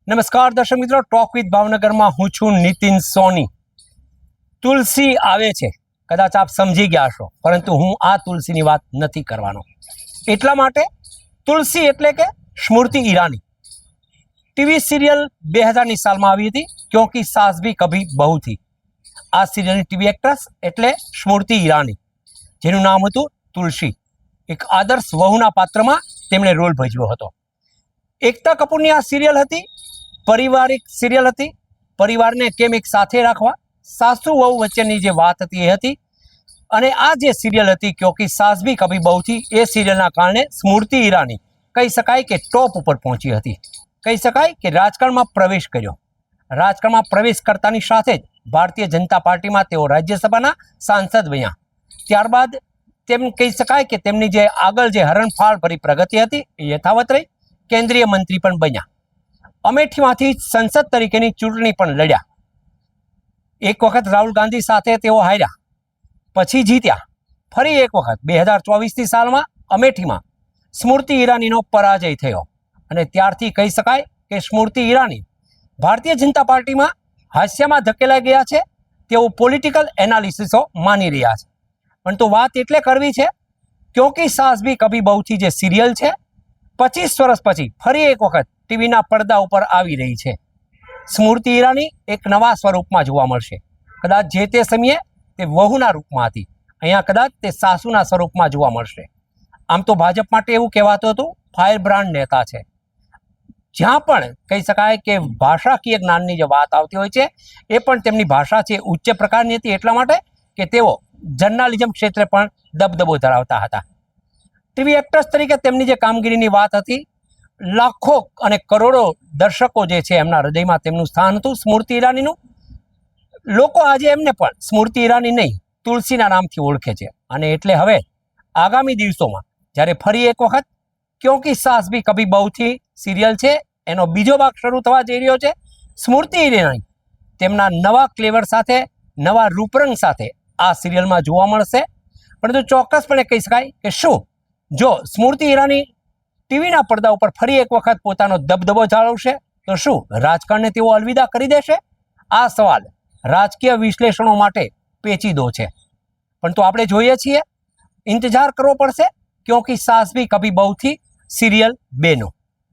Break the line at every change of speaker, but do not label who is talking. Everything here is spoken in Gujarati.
નમસ્કાર દર્શક મિત્રો, ટોક વિથ ભાવનગરમાં હું છું નીતિન સોની। તુલસી આવે છે, કદાચ આપ સમજી ગયા છો, પરંતુ હું આ તુલસીની વાત નથી કરવાનો। એટલા માટે તુલસી એટલે કે સ્મૃતિ ઈરાની ટીવી સિરિયલ 2000ની સાલમાં આવી હતી, ક્યોંકि સાસ ભી કભી બહુ થી। આ સિરિયલની ટીવી એક્ટ્રેસ એટલે સ્મૃતિ ઈરાની, જેનું નામ હતું તુલસી। એક આદર્શ વહુના પાત્રમાં તેમણે રોલ ભજવ્યો હતો। એકતા કપૂરની આ સિરિયલ હતી, પારિવારિક સિરિયલ હતી। પરિવારને કેમ એક સાથે રાખવા, સાસુ વહુ વચ્ચેની જે વાત હતી એ હતી। અને આ જે સિરિયલ હતી ક્યોંકि સાસ ભી કભી બહુ થી, એ સિરિયલના કારણે સ્મૃતિ ઈરાની કહી શકાય કે ટોપ ઉપર પહોંચી હતી। કહી શકાય કે રાજકારણમાં પ્રવેશ કર્યો। રાજકારણમાં પ્રવેશ કરતાની સાથે જ ભારતીય જનતા પાર્ટીમાં તેઓ રાજ્યસભાના સાંસદ બન્યા। ત્યારબાદ તેમ કહી શકાય કે તેમની જે આગળ જે હરણફાળ ભરી પ્રગતિ હતી એ યથાવત રહી। કેન્દ્રીય મંત્રી પણ બન્યા। અમેઠીમાંથી સંસદ તરીકેની ચૂંટણી પણ લડ્યા। એક વખત રાહુલ ગાંધી સાથે તેઓ હાર્યા, પછી જીત્યા। ફરી એક વખત 2024ની સાલમાં અમેઠીમાં સ્મૃતિ ઈરાનીનો પરાજય થયો અને ત્યારથી કહી શકાય કે સ્મૃતિ ઈરાની ભારતીય જનતા પાર્ટીમાં હાસ્યમાં ધકેલાઈ ગયા છે તેવું પોલિટિકલ એનાલિસિસો માની રહ્યા છે। પરંતુ વાત એટલે કરવી છે ક્યોંકि સાસ ભી કભી બહુ થી જે સિરિયલ છે 25 વર્ષ પછી ફરી એક વખત ટીવીના પડદા ઉપર આવી રહી છે। સ્મૃતિ ઈરાની એક નવા સ્વરૂપમાં જોવા મળશે। કદાચ જે તે સમયે તે વહુના રૂપમાં હતી, અહીંયા કદાચ તે સાસુના સ્વરૂપમાં જોવા મળશે। આમ તો ભાજપ માટે એવું કહેવાતું હતું ફાયર બ્રાન્ડ નેતા છે। જ્યાં પણ કહી શકાય કે ભાષાકીય જ્ઞાનની જે વાત આવતી હોય છે એ પણ તેમની ભાષા છે ઉચ્ચ પ્રકારની હતી, એટલા માટે કે તેઓ જર્નાલિઝમ ક્ષેત્રે પણ દબદબો ધરાવતા હતા। ટીવી એક્ટ્રેસ તરીકે તેમની જે કામગીરીની વાત હતી, લાખો અને કરોડો દર્શકો જે છે એમના હૃદયમાં તેમનું સ્થાન હતું સ્મૃતિ ઈરાનીનું। લોકો આજે એમને પણ સ્મૃતિ ઈરાની નહીં, તુલસીના નામથી ઓળખે છે। અને એટલે હવે આગામી દિવસોમાં જ્યારે ફરી એક વખત ક્યોંકि સાસ ભી કભી બહુ થી સિરિયલ છે એનો બીજો ભાગ શરૂ થવા જઈ રહ્યો છે, સ્મૃતિ ઈરાની તેમના નવા ક્લેવર સાથે, નવા રૂપરંગ સાથે આ સિરિયલમાં જોવા મળશે। પરંતુ ચોક્કસપણે કહી શકાય કે શું જો સ્મૃતિ ઈરાની ટીવીના પડદા ઉપર ફરી એક વખત પોતાનો દબદબો જાળવશે તો શું રાજકારણને તેઓ અલવિદા કરી દેશે? આ સવાલ રાજકીય વિશ્લેષણો માટે પેચીદો છે, પરંતુ આપણે જોઈએ છીએ, ઇંતજાર કરવો પડશે ક્યોંકि સાસ ભી કભી બહુ થી સિરિયલ 2નો।